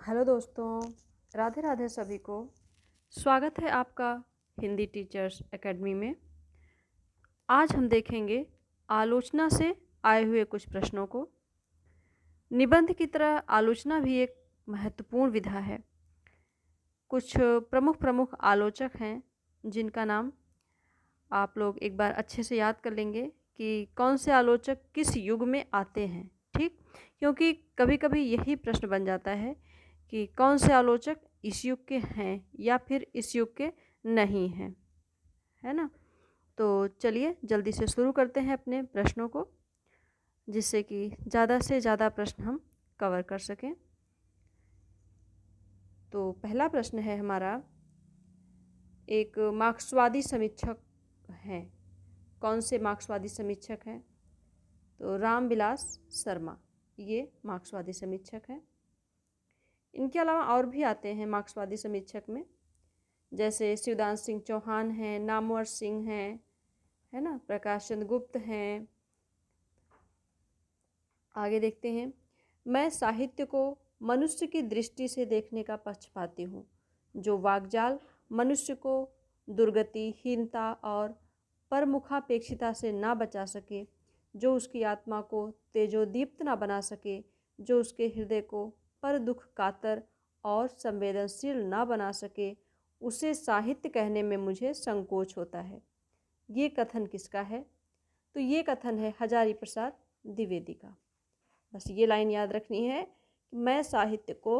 Hello दोस्तों, राधे राधे सभी को। स्वागत है आपका हिंदी टीचर्स एकेडमी में। आज हम देखेंगे आलोचना से आए हुए कुछ प्रश्नों को। निबंध की तरह आलोचना भी एक महत्वपूर्ण विधा है। कुछ प्रमुख प्रमुख आलोचक हैं जिनका नाम आप लोग एक बार अच्छे से याद कर लेंगे कि कौन से आलोचक किस युग में आते हैं। ठीक, क्योंकि कभी कभी यही प्रश्न बन जाता है कि कौन से आलोचक इस युग के हैं या फिर इस युग के नहीं हैं, है ना। तो चलिए जल्दी से शुरू करते हैं अपने प्रश्नों को, जिससे कि ज़्यादा से ज़्यादा प्रश्न हम कवर कर सकें। तो पहला प्रश्न है हमारा, एक मार्क्सवादी समीक्षक हैं। कौन से मार्क्सवादी समीक्षक हैं? तो रामविलास शर्मा, ये मार्क्सवादी समीक्षक हैं। इनके अलावा और भी आते हैं मार्क्सवादी समीक्षक में, जैसे शिवदान सिंह चौहान हैं, नामवर सिंह हैं, है ना, प्रकाश चंद्र गुप्त हैं। आगे देखते हैं, मैं साहित्य को मनुष्य की दृष्टि से देखने का पक्षपाती हूँ, जो वाकजाल मनुष्य को दुर्गति, हीनता और परमुखापेक्षिता से ना बचा सके, जो उसकी आत्मा को तेजोदीप्त ना बना सके, जो उसके हृदय को पर दुख कातर और संवेदनशील ना बना सके, उसे साहित्य कहने में मुझे संकोच होता है। ये कथन किसका है? तो ये कथन है हजारी प्रसाद द्विवेदी का। बस ये लाइन याद रखनी है कि मैं साहित्य को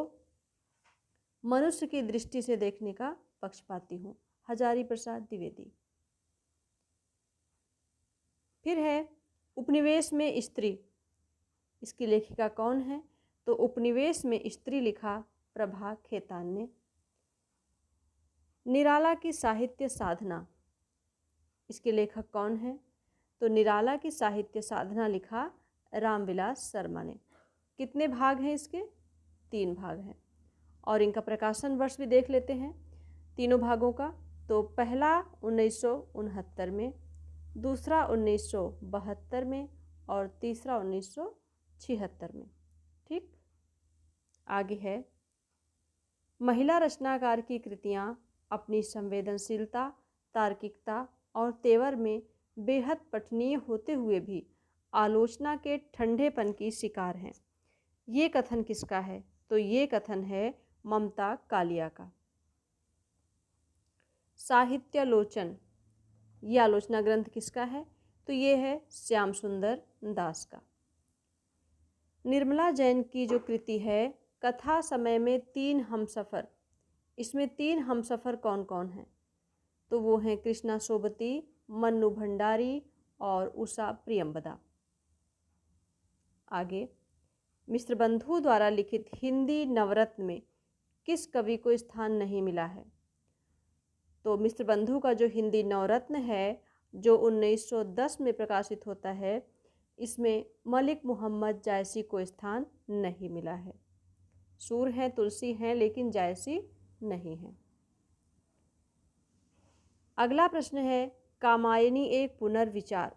मनुष्य की दृष्टि से देखने का पक्षपाती हूँ, हजारी प्रसाद द्विवेदी। फिर है उपनिवेश में स्त्री, इसकी लेखिका कौन है? तो उपनिवेश में स्त्री लिखा प्रभा खेतान ने। निराला की साहित्य साधना, इसके लेखक कौन है? तो निराला की साहित्य साधना लिखा रामविलास शर्मा ने। कितने भाग हैं इसके? 3 भाग हैं। और इनका प्रकाशन वर्ष भी देख लेते हैं तीनों भागों का। तो पहला 1969 में, दूसरा 1972 में और तीसरा 1976 में। ठीक, आगे है, महिला रचनाकार की कृतियाँ अपनी संवेदनशीलता, तार्किकता और तेवर में बेहद पठनीय होते हुए भी आलोचना के ठंडेपन की शिकार हैं। ये कथन किसका है? तो ये कथन है ममता कालिया का। साहित्यालोचन, ये आलोचना ग्रंथ किसका है? तो ये है श्याम सुंदर दास का। निर्मला जैन की जो कृति है कथा समय में 3 हमसफ़र, इसमें 3 हमसफ़र कौन कौन हैं? तो वो हैं कृष्णा सोबती, मन्नू भंडारी और उषा प्रियंबदा। आगे, मिश्र बंधु द्वारा लिखित हिंदी नवरत्न में किस कवि को स्थान नहीं मिला है? तो मिश्र बंधु का जो हिंदी नवरत्न है, जो 1910 में प्रकाशित होता है, इसमें मलिक मोहम्मद जायसी को स्थान नहीं मिला है। सूर हैं, तुलसी हैं, लेकिन जायसी नहीं है। अगला प्रश्न है, कामायनी एक पुनर्विचार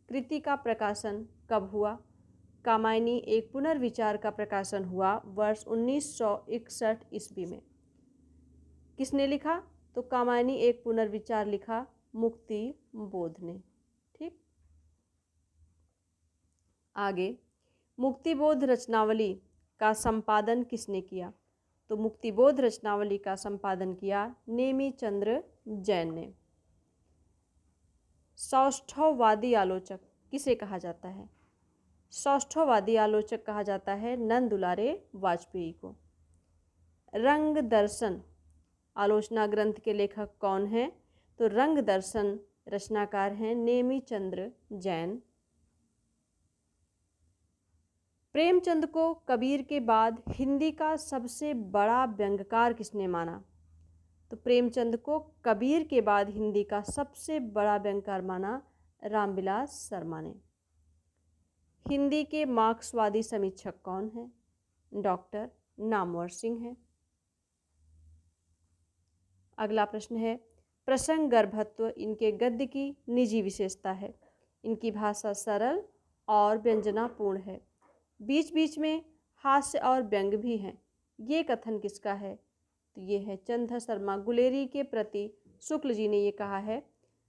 कृति का प्रकाशन कब हुआ? कामायनी एक पुनर्विचार का प्रकाशन हुआ वर्ष 1961 ईस्वी में। किसने लिखा? तो कामायनी एक पुनर्विचार लिखा मुक्ति बोध ने। ठीक, आगे, मुक्तिबोध रचनावली का संपादन किसने किया? तो मुक्तिबोध रचनावली का संपादन किया नेमी चंद्र जैन ने। सौष्ठववादी आलोचक किसे कहा जाता है? सौष्ठववादी आलोचक कहा जाता है नंद दुलारे वाजपेयी को। रंग दर्शन आलोचना ग्रंथ के लेखक कौन हैं? तो रंग दर्शन रचनाकार हैं नेमी चंद्र जैन। प्रेमचंद को कबीर के बाद हिंदी का सबसे बड़ा व्यंग्यकार किसने माना? तो प्रेमचंद को कबीर के बाद हिंदी का सबसे बड़ा व्यंग्यकार माना रामविलास शर्मा ने। हिंदी के मार्क्सवादी समीक्षक कौन हैं? डॉक्टर नामवर सिंह हैं। अगला प्रश्न है, प्रसंग गर्भत्व इनके गद्य की निजी विशेषता है। इनकी भाषा सरल और व्यंजनापूर्ण है, बीच बीच में हास्य और व्यंग्य भी हैं। ये कथन किसका है? तो ये है चंद्र शर्मा गुलेरी के प्रति शुक्ल जी ने ये कहा है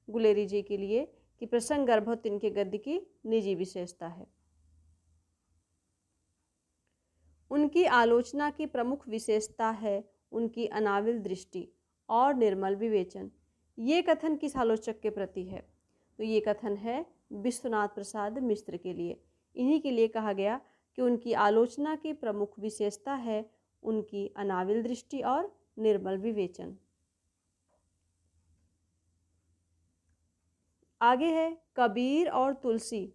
गुलेरी जी के लिए कि प्रसंग गर्भ तिनके गद्य की निजी विशेषता है। उनकी आलोचना की प्रमुख विशेषता है उनकी अनाविल दृष्टि और निर्मल विवेचन। ये कथन किस आलोचक के प्रति है? तो ये कथन है विश्वनाथ प्रसाद मिश्र के लिए। इन्हीं के लिए कहा गया कि उनकी आलोचना की प्रमुख विशेषता है उनकी अनाविल दृष्टि और निर्मल विवेचन। आगे है कबीर और तुलसी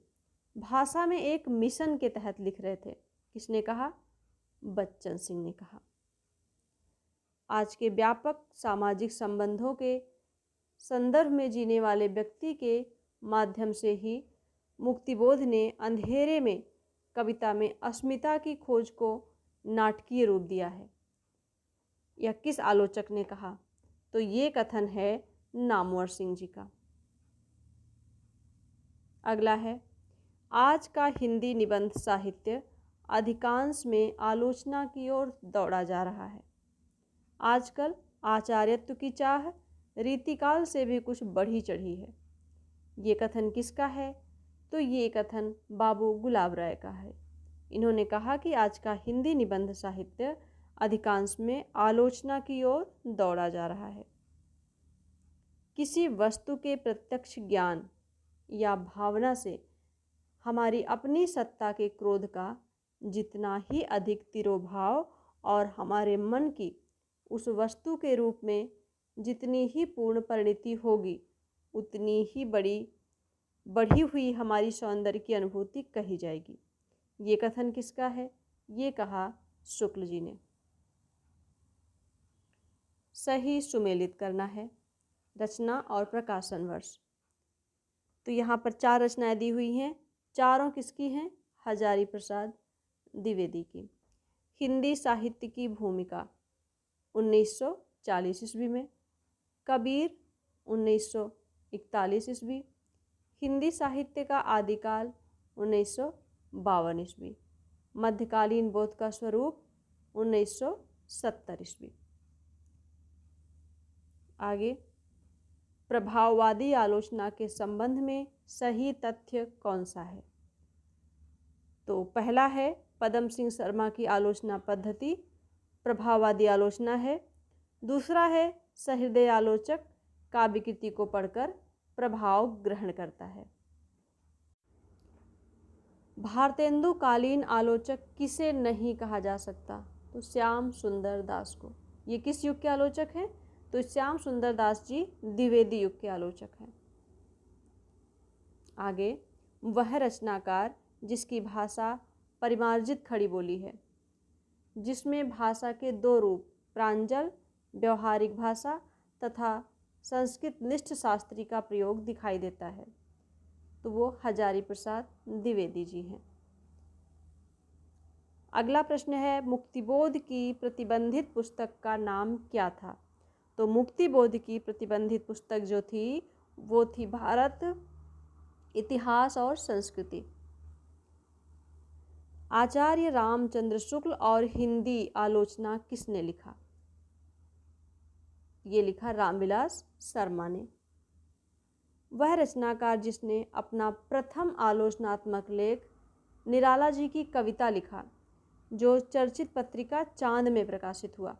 भाषा में एक मिशन के तहत लिख रहे थे। किसने कहा? बच्चन सिंह ने कहा। आज के व्यापक सामाजिक संबंधों के संदर्भ में जीने वाले व्यक्ति के माध्यम से ही मुक्तिबोध ने अंधेरे में कविता में अस्मिता की खोज को नाटकीय रूप दिया है। यह किस आलोचक ने कहा? तो ये कथन है नामवर सिंह जी का। अगला है आज का हिंदी निबंध साहित्य अधिकांश में आलोचना की ओर दौड़ा जा रहा है। आजकल आचार्यत्व की चाह रीतिकाल से भी कुछ बढ़ी चढ़ी है। ये कथन किसका है? तो ये कथन बाबू गुलाब राय का है। इन्होंने कहा कि आज का हिंदी निबंध साहित्य अधिकांश में आलोचना की ओर दौड़ा जा रहा है। किसी वस्तु के प्रत्यक्ष ज्ञान या भावना से हमारी अपनी सत्ता के क्रोध का जितना ही अधिक तिरोभाव और हमारे मन की उस वस्तु के रूप में जितनी ही पूर्ण परिणति होगी उतनी ही बढ़ी हुई हमारी सौंदर्य की अनुभूति कही जाएगी। ये कथन किसका है? ये कहा शुक्ल जी ने। सही सुमेलित करना है रचना और प्रकाशन वर्ष। तो यहाँ पर 4 रचनाएं दी हुई हैं। चारों किसकी हैं? हजारी प्रसाद द्विवेदी की। हिंदी साहित्य की भूमिका 1940 ईस्वी में, कबीर 1941 ईस्वी, हिंदी साहित्य का आदिकाल 1952 ईस्वी, मध्यकालीन बोध का स्वरूप 1970 ईस्वी। आगे प्रभाववादी आलोचना के संबंध में सही तथ्य कौन सा है? तो पहला है पदम सिंह शर्मा की आलोचना पद्धति प्रभाववादी आलोचना है। दूसरा है सहृदय आलोचक काव्य कृति को पढ़कर प्रभाव ग्रहण करता है। भारतेंदु कालीन आलोचक किसे नहीं कहा जा सकता? तो श्याम सुंदर दास को। ये किस युग के आलोचक हैं? तो श्याम सुंदर दास जी द्विवेदी युग के आलोचक हैं। आगे वह रचनाकार जिसकी भाषा परिमार्जित खड़ी बोली है, जिसमें भाषा के 2 रूप प्रांजल व्यवहारिक भाषा तथा संस्कृत निष्ठ शास्त्री का प्रयोग दिखाई देता है, तो वो हजारी प्रसाद द्विवेदी जी हैं। अगला प्रश्न है मुक्तिबोध की प्रतिबंधित पुस्तक का नाम क्या था? तो मुक्तिबोध की प्रतिबंधित पुस्तक जो थी वो थी भारत इतिहास और संस्कृति। आचार्य रामचंद्र शुक्ल और हिंदी आलोचना किसने लिखा? ये लिखा रामविलास शर्मा ने। वह रचनाकार जिसने अपना प्रथम आलोचनात्मक लेख निराला जी की कविता लिखा जो चर्चित पत्रिका चांद में प्रकाशित हुआ,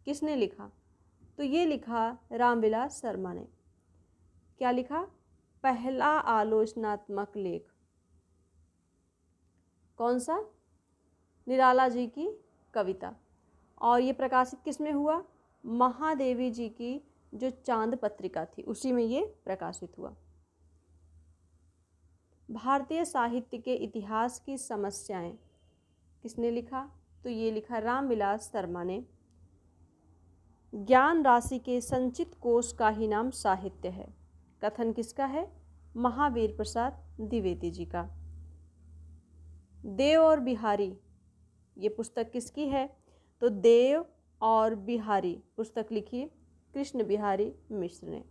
किसने लिखा? तो ये लिखा रामविलास शर्मा ने। क्या लिखा? पहला आलोचनात्मक लेख। कौन सा? निराला जी की कविता। और ये प्रकाशित किस में हुआ? महादेवी जी की जो चांद पत्रिका थी उसी में ये प्रकाशित हुआ। भारतीय साहित्य के इतिहास की समस्याएं किसने लिखा? तो ये लिखा रामविलास शर्मा ने। ज्ञान राशि के संचित कोश का ही नाम साहित्य है, कथन किसका है? महावीर प्रसाद द्विवेदी जी का। देव और बिहारी ये पुस्तक किसकी है? तो देव और बिहारी पुस्तक लिखी कृष्ण बिहारी मिश्र ने।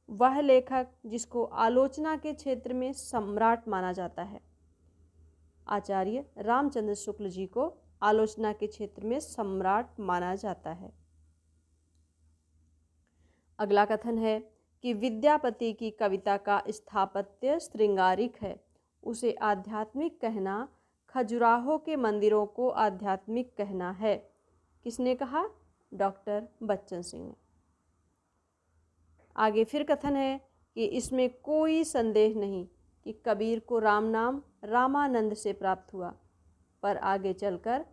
वह लेखक जिसको आलोचना के क्षेत्र में सम्राट माना जाता है, आचार्य रामचंद्र शुक्ल जी को आलोचना के क्षेत्र में सम्राट माना जाता है। अगला कथन है कि विद्यापति की कविता का स्थापत्य श्रृंगारिक है, उसे आध्यात्मिक कहना खजुराहो के मंदिरों को आध्यात्मिक कहना है। किसने कहा? डॉक्टर बच्चन सिंह ने। आगे फिर कथन है कि इसमें कोई संदेह नहीं कि कबीर को राम नाम रामानंद से प्राप्त हुआ, पर आगे चलकर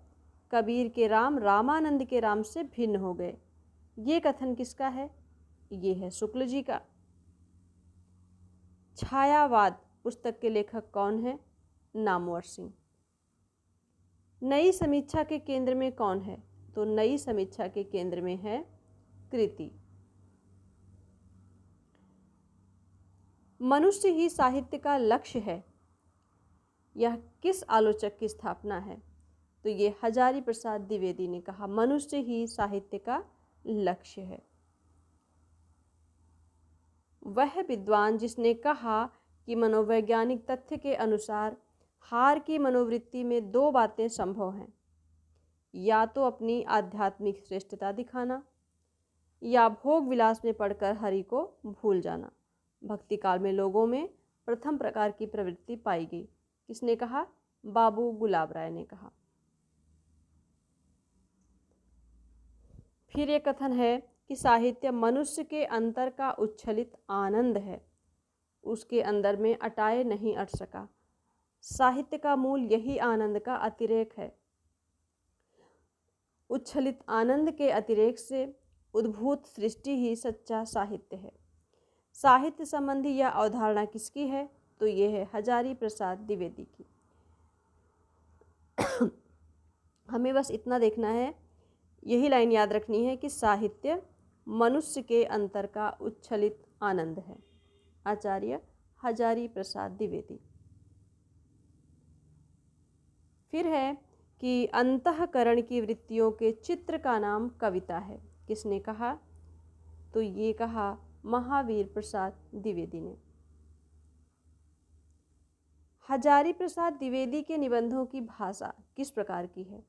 कबीर के राम रामानंद के राम से भिन्न हो गए। ये कथन किसका है? ये है शुक्ल जी का। छायावाद पुस्तक के लेखक कौन है? नामवर सिंह। नई समीक्षा के केंद्र में कौन है? तो नई समीक्षा के केंद्र में है कृति। मनुष्य ही साहित्य का लक्ष्य है, यह किस आलोचक की स्थापना है? तो ये हजारी प्रसाद द्विवेदी ने कहा मनुष्य ही साहित्य का लक्ष्य है। वह विद्वान जिसने कहा कि मनोवैज्ञानिक तथ्य के अनुसार हार की मनोवृत्ति में दो बातें संभव हैं, या तो अपनी आध्यात्मिक श्रेष्ठता दिखाना या भोग विलास में पड़कर हरि को भूल जाना। भक्ति काल में लोगों में प्रथम प्रकार की प्रवृत्ति पाई गई। किसने कहा? बाबू गुलाब राय ने कहा। फिर ये कथन है कि साहित्य मनुष्य के अंतर का उच्छलित आनंद है, उसके अंदर में अटाए नहीं अट सका। साहित्य का मूल यही आनंद का अतिरेक है। उच्छलित आनंद के अतिरेक से उद्भूत सृष्टि ही सच्चा साहित्य है। साहित्य संबंधी यह अवधारणा किसकी है? तो ये है हजारी प्रसाद द्विवेदी की। हमें बस इतना देखना है, यही लाइन याद रखनी है कि साहित्य मनुष्य के अंतर का उच्छलित आनंद है। आचार्य हजारी प्रसाद द्विवेदी। फिर है कि अंतःकरण की वृत्तियों के चित्र का नाम कविता है। किसने कहा? तो ये कहा महावीर प्रसाद द्विवेदी ने। हजारी प्रसाद द्विवेदी के निबंधों की भाषा किस प्रकार की है?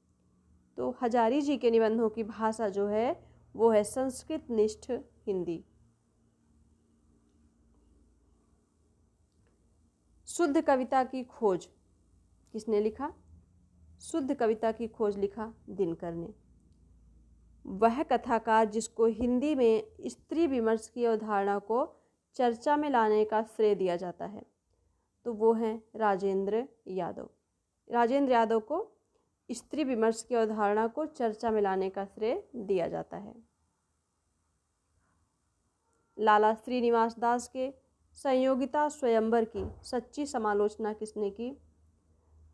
तो हजारी जी के निबंधों की भाषा जो है वो है संस्कृत निष्ठ हिंदी। शुद्ध कविता की खोज किसने लिखा? शुद्ध कविता की खोज लिखा दिनकर ने। वह कथाकार जिसको हिंदी में स्त्री विमर्श की अवधारणा को चर्चा में लाने का श्रेय दिया जाता है, तो वो हैं राजेंद्र यादव। राजेंद्र यादव को स्त्री विमर्श की अवधारणा को चर्चा में लाने का श्रेय दिया जाता है। लाला श्रीनिवास दास के संयोगिता स्वयंवर की सच्ची समालोचना किसने की?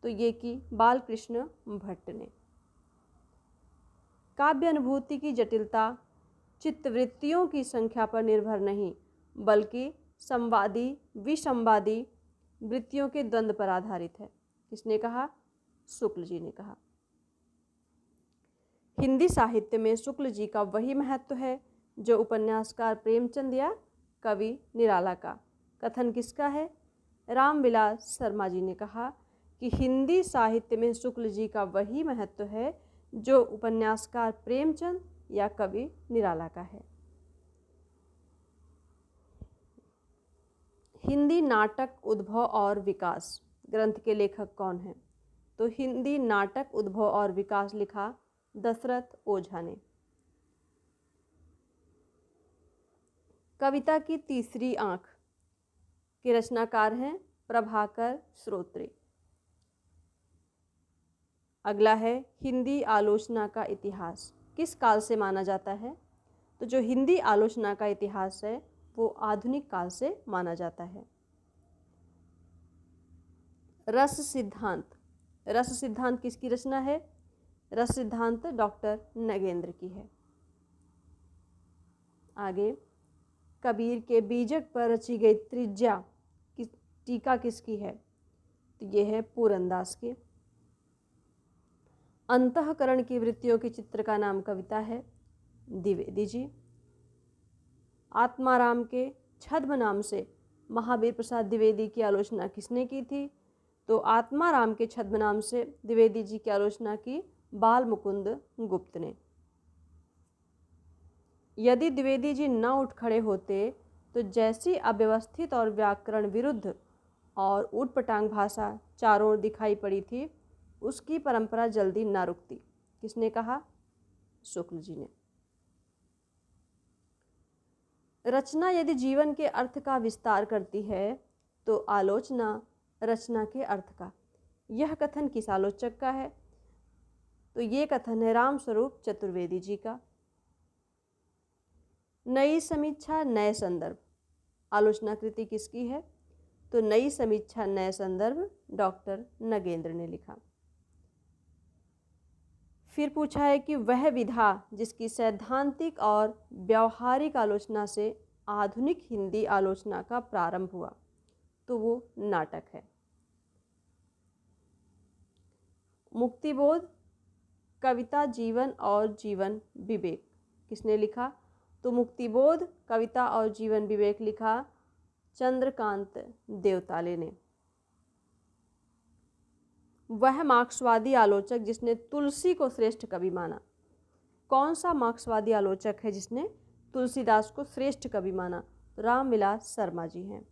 तो ये की बालकृष्ण भट्ट ने। काव्य अनुभूति की जटिलता चित्तवृत्तियों की संख्या पर निर्भर नहीं, बल्कि संवादी विसंवादी वृत्तियों के द्वंद्व पर आधारित है। किसने कहा? शुक्ल जी ने कहा। हिंदी साहित्य में शुक्ल जी का वही महत्व है जो उपन्यासकार प्रेमचंद या कवि निराला का। कथन किसका है? रामविलास शर्मा जी ने कहा कि हिंदी साहित्य में शुक्ल जी का वही महत्व है जो उपन्यासकार प्रेमचंद या कवि निराला का है। हिंदी नाटक उद्भव और विकास ग्रंथ के लेखक कौन हैं? तो हिंदी नाटक उद्भव और विकास लिखा दशरथ ओझा ने। कविता की तीसरी आंख के रचनाकार हैं प्रभाकर श्रोत्रे। अगला है हिंदी आलोचना का इतिहास किस काल से माना जाता है? तो जो हिंदी आलोचना का इतिहास है वो आधुनिक काल से माना जाता है। रस सिद्धांत, रस सिद्धांत किसकी रचना है? रस सिद्धांत डॉक्टर नगेंद्र की है। आगे कबीर के बीजक पर रची गई त्रिज्या की टीका किसकी है? तो ये है पूरनदास की। अंतःकरण की वृत्तियों के चित्र का नाम कविता है द्विवेदी जी। आत्माराम के छद्म नाम से महावीर प्रसाद द्विवेदी की आलोचना किसने की थी? तो आत्माराम के छद्म नाम से द्विवेदी जी की आलोचना की बाल मुकुंद गुप्त ने। यदि द्विवेदी जी न उठ खड़े होते तो जैसी अव्यवस्थित और व्याकरण विरुद्ध और ऊटपटांग भाषा चारों ओर दिखाई पड़ी थी, उसकी परंपरा जल्दी न रुकती। किसने कहा? शुक्ल जी ने। रचना यदि जीवन के अर्थ का विस्तार करती है तो आलोचना रचना के अर्थ का। यह कथन किस आलोचक का है? तो ये कथन है रामस्वरूप चतुर्वेदी जी का। नई समीक्षा नए संदर्भ, आलोचना कृति किसकी है? तो नई समीक्षा नए संदर्भ डॉक्टर नगेंद्र ने लिखा। फिर पूछा है कि वह विधा जिसकी सैद्धांतिक और व्यवहारिक आलोचना से आधुनिक हिंदी आलोचना का प्रारंभ हुआ, तो वो नाटक है। मुक्तिबोध कविता जीवन और जीवन विवेक किसने लिखा? तो मुक्तिबोध कविता और जीवन विवेक लिखा चंद्रकांत देवताले ने। वह मार्क्सवादी आलोचक जिसने तुलसी को श्रेष्ठ कवि माना, कौन सा मार्क्सवादी आलोचक है जिसने तुलसीदास को श्रेष्ठ कवि माना? तो रामविलास शर्मा जी हैं।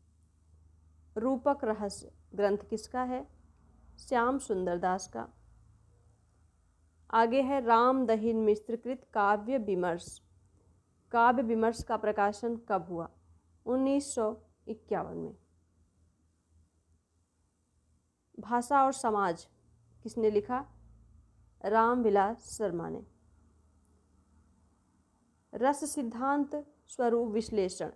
रूपक रहस्य ग्रंथ किसका है? श्याम सुंदर दास का। आगे है रामदहिन मिश्र कृत काव्य विमर्श। काव्य विमर्श का प्रकाशन कब हुआ? 1951 में। भाषा और समाज किसने लिखा? रामविलास शर्मा ने। रस सिद्धांत स्वरूप विश्लेषण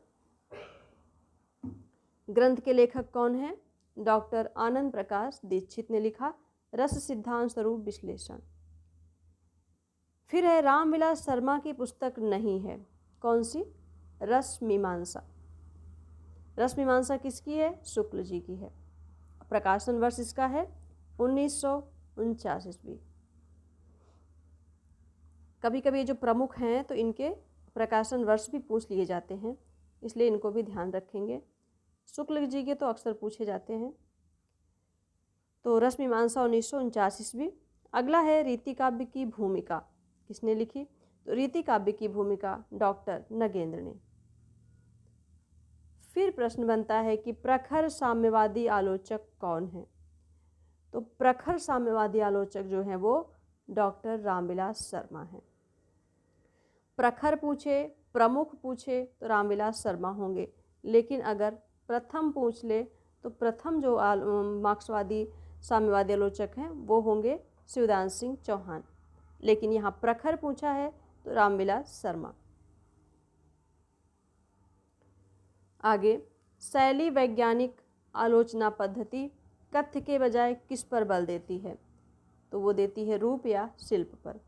ग्रंथ के लेखक कौन हैं? डॉक्टर आनंद प्रकाश दीक्षित ने लिखा रस सिद्धांत स्वरूप विश्लेषण। फिर है रामविलास शर्मा की पुस्तक नहीं है, कौन सी? रस मीमांसा। रस मीमांसा किसकी है? शुक्ल जी की है। प्रकाशन वर्ष इसका है 1949 ईस्वी। कभी कभी जो प्रमुख हैं तो इनके प्रकाशन वर्ष भी पूछ लिए जाते हैं, इसलिए इनको भी ध्यान रखेंगे। शुक्ल जी के तो अक्सर पूछे जाते हैं। तो रस मीमांसा 1949 ईस्वी। अगला है रीति काव्य की भूमिका किसने लिखी? तो रीति काव्य की भूमिका डॉक्टर नगेंद्र ने। फिर प्रश्न बनता है कि प्रखर साम्यवादी आलोचक कौन है? तो प्रखर साम्यवादी आलोचक जो हैं वो डॉक्टर रामविलास शर्मा हैं। प्रखर पूछे, प्रमुख पूछे तो रामविलास शर्मा होंगे, लेकिन अगर प्रथम पूछ ले तो प्रथम जो मार्क्सवादी साम्यवादी आलोचक हैं वो होंगे शिवदास सिंह चौहान, लेकिन यहाँ प्रखर पूछा है तो रामविलास शर्मा। आगे शैली वैज्ञानिक आलोचना पद्धति कथ्य के बजाय किस पर बल देती है? तो वो देती है रूप या शिल्प पर।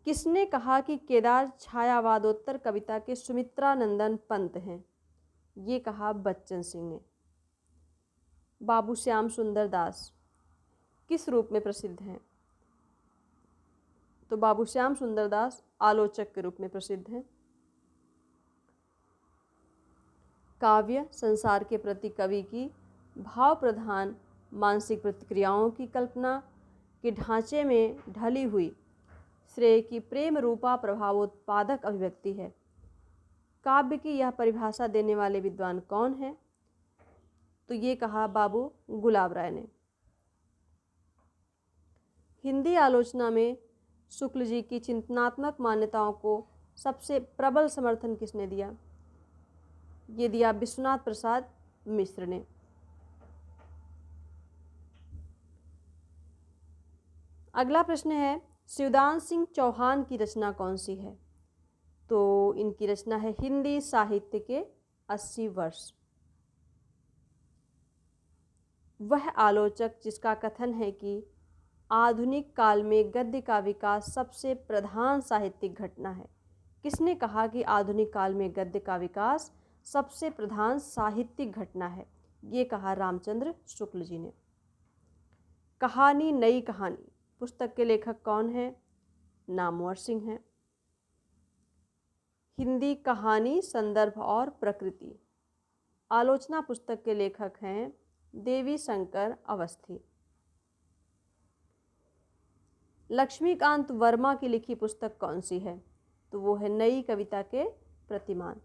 किसने कहा कि केदार छायावादोत्तर कविता के सुमित्रानंदन पंत हैं? ये कहा बच्चन सिंह ने। बाबू श्याम सुंदर दास किस रूप में प्रसिद्ध हैं? तो बाबू श्याम सुंदर दास आलोचक के रूप में प्रसिद्ध हैं। काव्य संसार के प्रति कवि की भाव प्रधान मानसिक प्रतिक्रियाओं की कल्पना के ढांचे में ढली हुई श्रेय की प्रेम रूपा प्रभावोत्पादक अभिव्यक्ति है। काव्य की यह परिभाषा देने वाले विद्वान कौन हैं? तो ये कहा बाबू गुलाब राय ने। हिंदी आलोचना में शुक्ल जी की चिंतनात्मक मान्यताओं को सबसे प्रबल समर्थन किसने दिया? ये दिया विश्वनाथ प्रसाद मिश्र ने। अगला प्रश्न है शिवदास सिंह चौहान की रचना कौन सी है? तो इनकी रचना है हिंदी साहित्य के 80 वर्ष। वह आलोचक जिसका कथन है कि आधुनिक काल में गद्य का विकास सबसे प्रधान साहित्यिक घटना है। किसने कहा कि आधुनिक काल में गद्य का विकास सबसे प्रधान साहित्यिक घटना है? ये कहा रामचंद्र शुक्ल जी ने। कहानी नई कहानी पुस्तक के लेखक कौन हैं? नामवर सिंह हैं। हिंदी कहानी संदर्भ और प्रकृति आलोचना पुस्तक के लेखक हैं देवी शंकर अवस्थी। लक्ष्मीकांत वर्मा की लिखी पुस्तक कौन सी है? तो वो है नई कविता के प्रतिमान।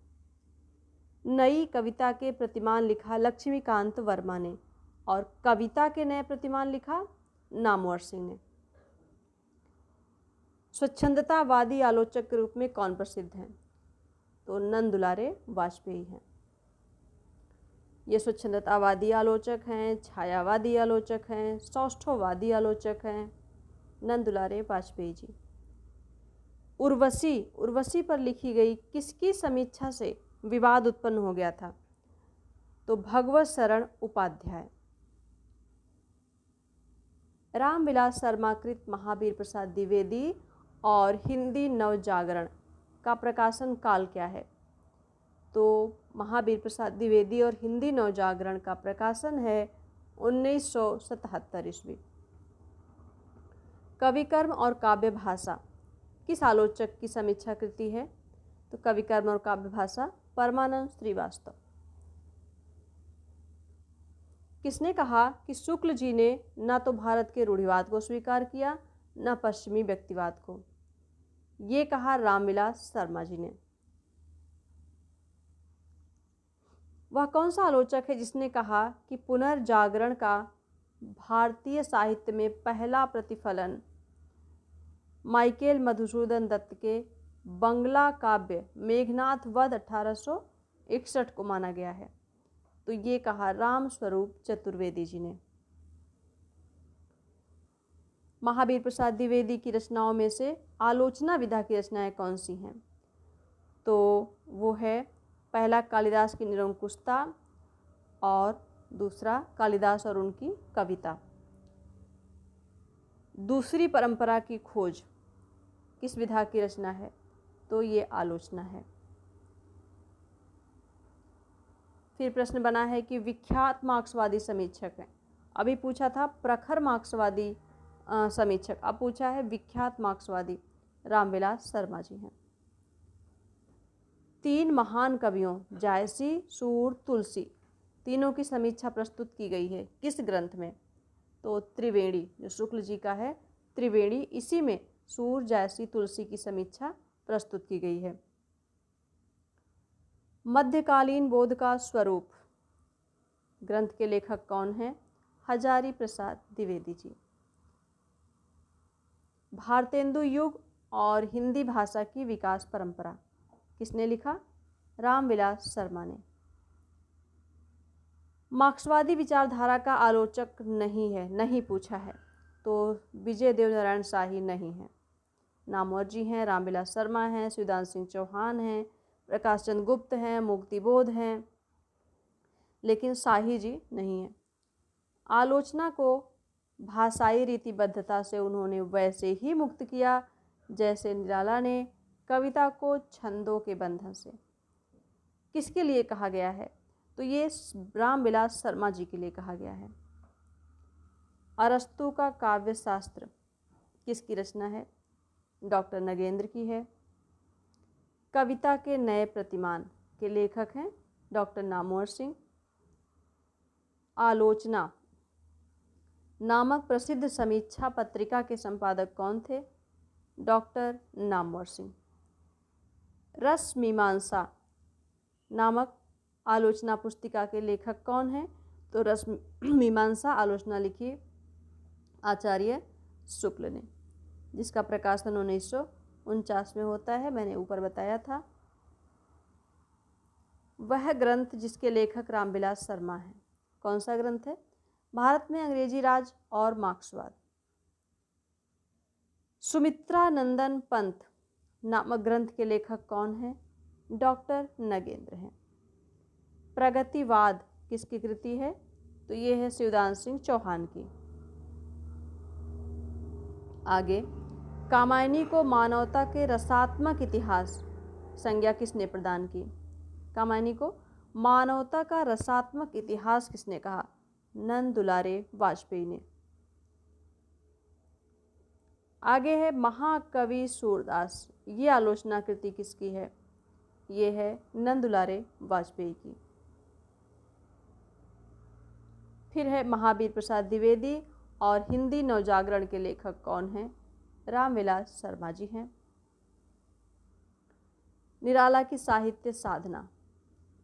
नई कविता के प्रतिमान लिखा लक्ष्मीकांत वर्मा ने और कविता के नए प्रतिमान लिखा नामवर सिंह ने। स्वच्छंदतावादी आलोचक के रूप में कौन प्रसिद्ध हैं? तो नंद दुलारे वाजपेयी हैं। ये स्वच्छंदतावादी आलोचक हैं, छायावादी आलोचक हैं, सौष्ठववादी आलोचक हैं, नंद दुलारे वाजपेयी जी। उर्वशी पर लिखी गई किसकी समीक्षा से विवाद उत्पन्न हो गया था? तो भगवत शरण उपाध्याय। रामविलास शर्मा कृत महावीर प्रसाद द्विवेदी और हिंदी नवजागरण का प्रकाशन काल क्या है? तो महावीर प्रसाद द्विवेदी और हिंदी नवजागरण का प्रकाशन है 1977 ईस्वी। कविकर्म और काव्य भाषा किस आलोचक की समीक्षा कृति है? तो कविकर्म और काव्य भाषा परमानंद श्रीवास्तव। किसने कहा कि शुक्ल जी ने न तो भारत के रूढ़िवाद को स्वीकार किया न पश्चिमी व्यक्तिवाद को? ये कहा रामविलास शर्मा जी ने। वह कौन सा आलोचक है जिसने कहा कि पुनर्जागरण का भारतीय साहित्य में पहला प्रतिफलन माइकेल मधुसूदन दत्त के बंगला काव्य मेघनाथ वध 1861 को माना गया है? तो ये कहा राम स्वरूप चतुर्वेदी जी ने। महावीर प्रसाद द्विवेदी की रचनाओं में से आलोचना विधा की रचनाएं कौन सी हैं? तो वो है पहला कालिदास की निरंकुशता और दूसरा कालिदास और उनकी कविता। दूसरी परंपरा की खोज किस विधा की रचना है? तो ये आलोचना है। फिर प्रश्न बना है कि विख्यात मार्क्सवादी समीक्षक हैं। अभी पूछा था प्रखर मार्क्सवादी समीक्षक, अब पूछा है विख्यात मार्क्सवादी। रामविलास शर्मा जी हैं। 3 महान कवियों जायसी, सूर, तुलसी तीनों की समीक्षा प्रस्तुत की गई है किस ग्रंथ में? तो त्रिवेणी, जो शुक्ल जी का है त्रिवेणी, इसी में सूर, जायसी, तुलसी की समीक्षा प्रस्तुत की गई है। मध्यकालीन बोध का स्वरूप ग्रंथ के लेखक कौन हैं? हजारी प्रसाद द्विवेदी जी। भारतेंदु युग और हिंदी भाषा की विकास परंपरा किसने लिखा? रामविलास शर्मा ने। मार्क्सवादी विचारधारा का आलोचक नहीं है, नहीं पूछा है, तो विजय देव नारायण शाही नहीं है। नामवर जी हैं, रामविलास शर्मा हैं, शिवदान सिंह चौहान हैं, प्रकाश चंद्र गुप्त हैं, मुक्तिबोध हैं, लेकिन शाही जी नहीं है। आलोचना को भाषाई रीतिबद्धता से उन्होंने वैसे ही मुक्त किया जैसे निराला ने कविता को छंदों के बंधन से। किसके लिए कहा गया है? तो ये रामविलास शर्मा जी के लिए कहा गया है। अरस्तु का काव्य शास्त्र किसकी रचना है? डॉक्टर नगेंद्र की है। कविता के नए प्रतिमान के लेखक हैं डॉक्टर नामवर सिंह। आलोचना नामक प्रसिद्ध समीक्षा पत्रिका के संपादक कौन थे? डॉक्टर नामवर सिंह। रस मीमांसा नामक आलोचना पुस्तिका के लेखक कौन हैं? तो रस मीमांसा आलोचना लिखी आचार्य शुक्ल ने, जिसका प्रकाशन 1949 में होता है, मैंने ऊपर बताया था। वह ग्रंथ जिसके लेखक रामविलास शर्मा हैं, कौन सा ग्रंथ है? भारत में अंग्रेजी राज और मार्क्सवाद। सुमित्रा नंदन पंत नामक ग्रंथ के लेखक कौन हैं? डॉक्टर नगेंद्र हैं। प्रगतिवाद किसकी कृति है? तो ये है शिवदान सिंह चौहान की। आगे, कामायनी को मानवता के रसात्मक इतिहास संज्ञा किसने प्रदान की? कामायनी को मानवता का रसात्मक इतिहास किसने कहा? नंद दुलारे वाजपेयी ने। आगे है महाकवि सूरदास, ये आलोचना कृति किसकी है? ये है नंद दुलारे वाजपेयी की। फिर है महावीर प्रसाद द्विवेदी और हिंदी नवजागरण के लेखक कौन हैं? रामविलास शर्मा जी हैं। निराला की साहित्य साधना,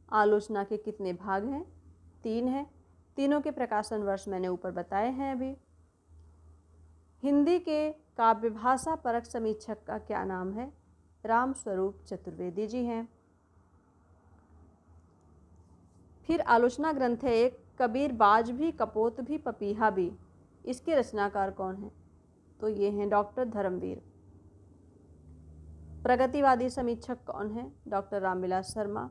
आलोचना के कितने भाग हैं? 3 हैं। तीनों के प्रकाशन वर्ष मैंने ऊपर बताए हैं अभी। हिंदी के काव्य भाषा परक समीक्षक का क्या नाम है? राम स्वरूप चतुर्वेदी जी हैं। फिर आलोचना ग्रंथ है एक, कबीर बाज भी कपोत भी पपीहा भी, इसके रचनाकार कौन है? तो ये हैं डॉक्टर धर्मवीर। प्रगतिवादी समीक्षक कौन है? डॉक्टर रामविलास शर्मा।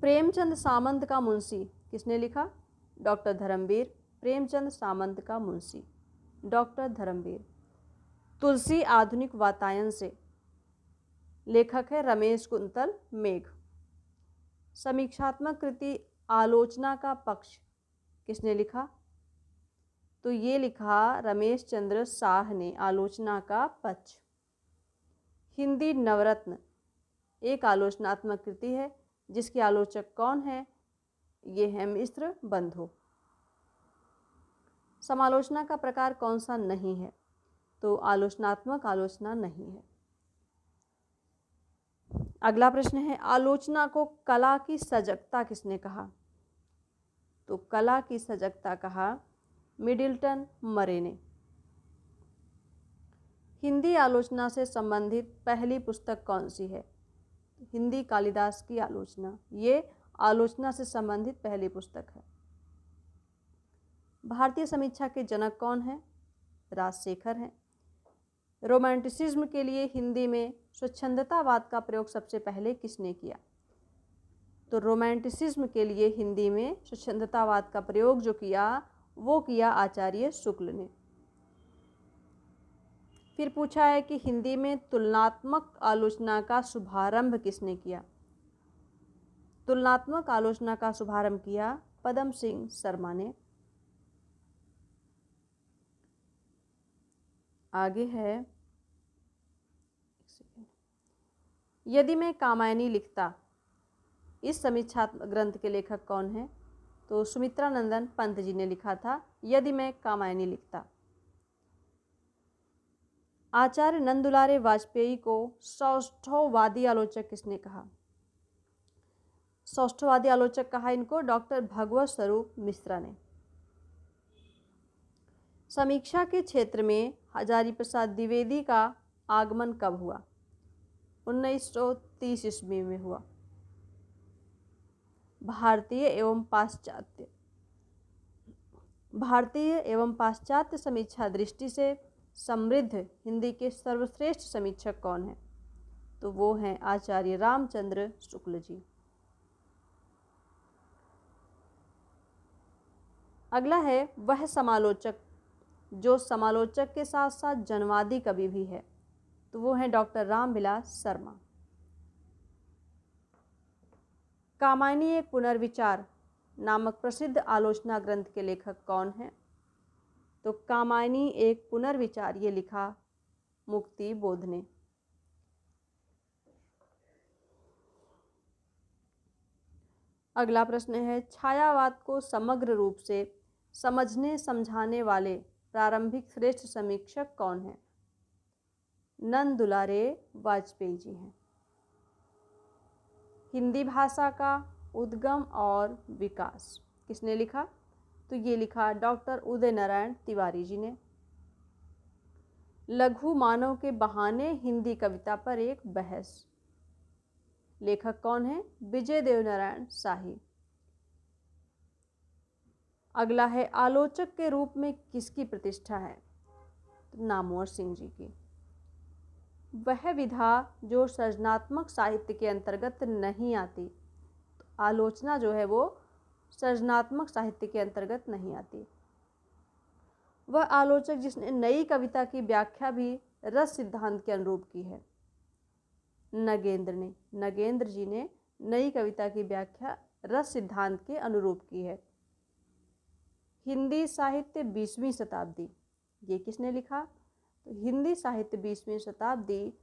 प्रेमचंद सामंत का मुंशी किसने लिखा? डॉक्टर धर्मवीर। प्रेमचंद सामंत का मुंशी डॉक्टर धर्मवीर। तुलसी आधुनिक वातायन से, लेखक है रमेश कुंतल मेघ। समीक्षात्मक कृति आलोचना का पक्ष किसने लिखा? तो ये लिखा रमेश चंद्र शाह ने, आलोचना का पक्ष। हिंदी नवरत्न एक आलोचनात्मक कृति है जिसके आलोचक कौन है? ये है मिश्र बंधु। समालोचना का प्रकार कौन सा नहीं है? तो आलोचनात्मक आलोचना नहीं है। अगला प्रश्न है, आलोचना को कला की सजगता किसने कहा? तो कला की सजगता कहा मिडिल्टन मरे ने। हिंदी आलोचना से संबंधित पहली पुस्तक कौन सी है? हिंदी कालिदास की आलोचना, ये आलोचना से संबंधित पहली पुस्तक है। भारतीय समीक्षा के जनक कौन है? राजशेखर हैं। रोमांटिसिज्म के लिए हिंदी में स्वच्छंदतावाद का प्रयोग सबसे पहले किसने किया? तो रोमांटिसिज्म के लिए हिंदी में स्वच्छंदतावाद का प्रयोग जो किया वो किया आचार्य शुक्ल ने। फिर पूछा है कि हिंदी में तुलनात्मक आलोचना का शुभारंभ किसने किया? तुलनात्मक आलोचना का शुभारंभ किया पदम सिंह शर्मा ने। आगे है, यदि मैं कामायनी लिखता, इस समीक्षात्मक ग्रंथ के लेखक कौन है? तो सुमित्रा नंदन पंत जी ने लिखा था यदि मैं कामायनी लिखता। आचार्य नंदुलारे वाजपेयी को सौष्ठववादी आलोचक किसने कहा? सौष्ठववादी आलोचक कहा इनको डॉक्टर भगवत स्वरूप मिश्रा ने। समीक्षा के क्षेत्र में हजारी प्रसाद द्विवेदी का आगमन कब हुआ? 1930 ईस्वी में हुआ। भारतीय एवं पाश्चात्य समीक्षा दृष्टि से समृद्ध हिंदी के सर्वश्रेष्ठ समीक्षक कौन है? तो वो हैं आचार्य रामचंद्र शुक्ल जी। अगला है वह समालोचक जो समालोचक के साथ साथ जनवादी कवि भी है, तो वो हैं डॉक्टर रामविलास शर्मा। कामायनी एक पुनर्विचार नामक प्रसिद्ध आलोचना ग्रंथ के लेखक कौन हैं? तो कामायनी एक पुनर्विचार ये लिखा मुक्ति बोध ने। अगला प्रश्न है, छायावाद को समग्र रूप से समझने समझाने वाले प्रारंभिक श्रेष्ठ समीक्षक कौन हैं? नंद दुलारे वाजपेयी जी हैं। हिंदी भाषा का उद्गम और विकास किसने लिखा? तो ये लिखा डॉक्टर उदय नारायण तिवारी जी ने। लघु मानव के बहाने हिंदी कविता पर एक बहस, लेखक कौन है? विजय देव नारायण शाही। अगला है, आलोचक के रूप में किसकी प्रतिष्ठा है? तो नामवर सिंह जी की। वह विधा जो सृजनात्मक साहित्य के अंतर्गत नहीं आती, तो आलोचना जो है वो सृजनात्मक साहित्य के अंतर्गत नहीं आती। वह आलोचक जिसने नई कविता की व्याख्या भी रस सिद्धांत के अनुरूप की है, नगेंद्र जी ने नई कविता की व्याख्या रस सिद्धांत के अनुरूप की है। हिंदी साहित्य 20वीं शताब्दी, ये किसने लिखा? तो हिंदी साहित्य 20वीं शताब्दी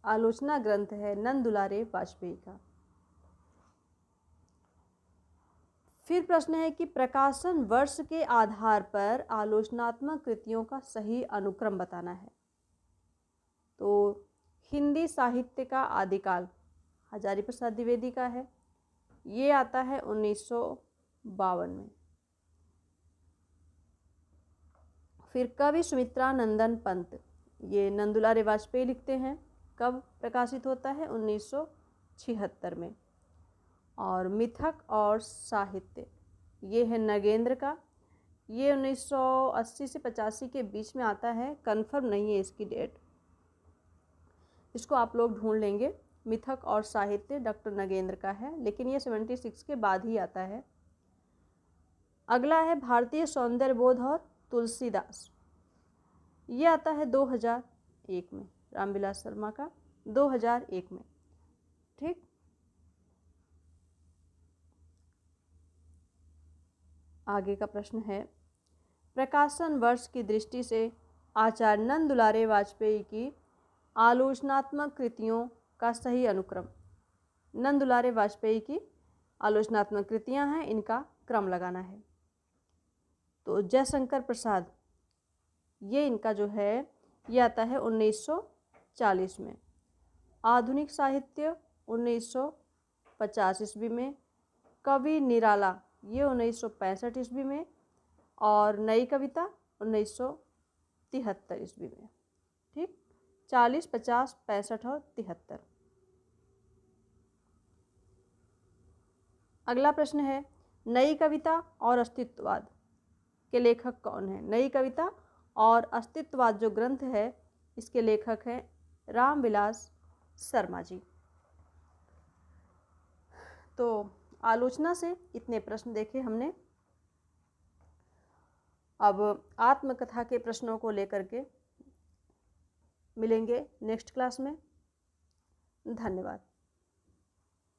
आलोचना ग्रंथ है नंद दुलारे वाजपेयी का। फिर प्रश्न है कि प्रकाशन वर्ष के आधार पर आलोचनात्मक कृतियों का सही अनुक्रम बताना है। तो हिंदी साहित्य का आदिकाल हजारी प्रसाद द्विवेदी का है, ये आता है 1952 में। फिर कवि सुमित्रा नंदन पंत, ये नंदुलारे वाजपेयी लिखते हैं। कब प्रकाशित होता है? 1976 में। और मिथक और साहित्य, ये है नगेंद्र का, ये 1980 से 85 के बीच में आता है, कंफर्म नहीं है इसकी डेट, इसको आप लोग ढूंढ लेंगे। मिथक और साहित्य डॉक्टर नगेंद्र का है, लेकिन ये 76 के बाद ही आता है। अगला है भारतीय सौंदर्य बोध और तुलसीदास, ये आता है 2001 में, रामविलास शर्मा का 2001 में। ठीक, आगे का प्रश्न है प्रकाशन वर्ष की दृष्टि से आचार्य नंद दुलारे वाजपेयी की आलोचनात्मक कृतियों का सही अनुक्रम। नंद दुलारे वाजपेयी की आलोचनात्मक कृतियां हैं, इनका क्रम लगाना है। तो जयशंकर प्रसाद, ये इनका जो है ये आता है 1940 में। आधुनिक साहित्य 1950 ईस्वी में। कवि निराला, ये 1965 ईस्वी में। और नई कविता 1973 ईस्वी में। ठीक, 40, 50, 65 और 73। अगला प्रश्न है नई कविता और अस्तित्ववाद के लेखक कौन है? नई कविता और अस्तित्ववाद जो ग्रंथ है, इसके लेखक हैं रामविलास शर्मा जी। तो आलोचना से इतने प्रश्न देखे हमने। अब आत्मकथा के प्रश्नों को लेकर के मिलेंगे नेक्स्ट क्लास में। धन्यवाद।